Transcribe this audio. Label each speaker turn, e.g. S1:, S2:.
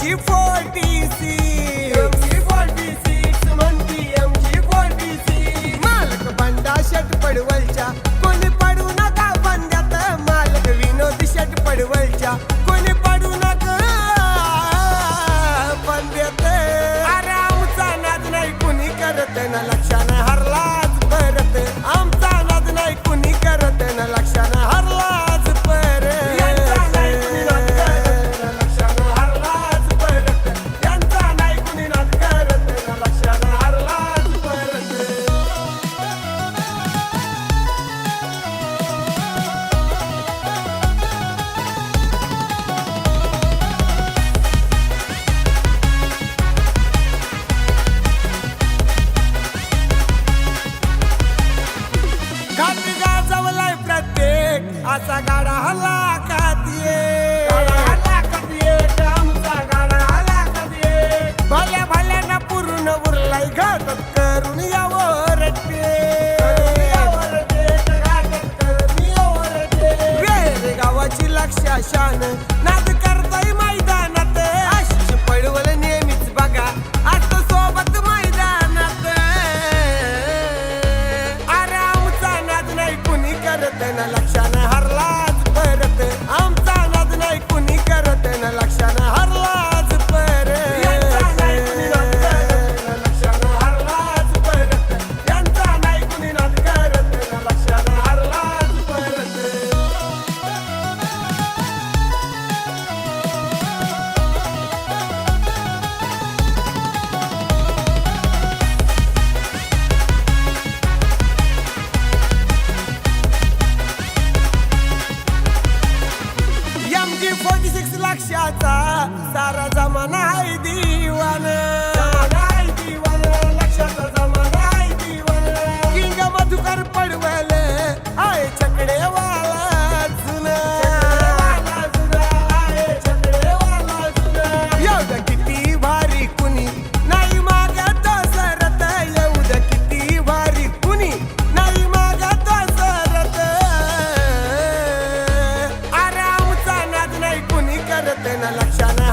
S1: MG46 म्हणती MG46 मालक बंडा शेट पडवलच्या कोणी पडू नका बंड्यात मालक विनोद शेट पडवलच्या कोणी पडू नका बंड्यात अरे आमचा नाद नाही कुणी करत ना लक्षानं हरलाच परत आमचा नाद नाही कुणी करत ना लक्षानं हरलाच परत यांचा नाही कुणी नाद करत ना लक्षानं हरलाच परत यांचा नाही कुणी नाद करत ना लक्षानं हरलाच परत घाट गाजवलाय प्रत्येक असा गाडा हल्ला खातीये आमचा गाडा हल्ला खातीये भल्या भल्याना पूर्ण उरलाय घाटात करून यावं रट्टे वेरे गावाची लक्षा शान नाद करताय मैदानात आशिष पडवल नेहमीच बघा आता सोबत मैदानात अरे आमचा नाद नाही कुणी करत ना लक्षानं हरलाच परत आमचा नाद नाही कुणी करत ना लक्षानं हरलाच परत यांचा नाही कुणी नाद करत ना लक्षानं हरलाच परत यांचा नाही कुणी नाद करत ना लक्षानं हरलाच परत MG46 लक्षाचा सारा जमाना आहे दिवाना लक्षाचा जमाना आहे दिवाना किंग मधुकर पडवल आहे छकडेवाला जुना एवढं किती भारी कुणी नाही मागत सरत एवढं किती भारी कुणी नाही मागत सरत अरे आमचा नाद नाही कुणी करत ना लक्षानं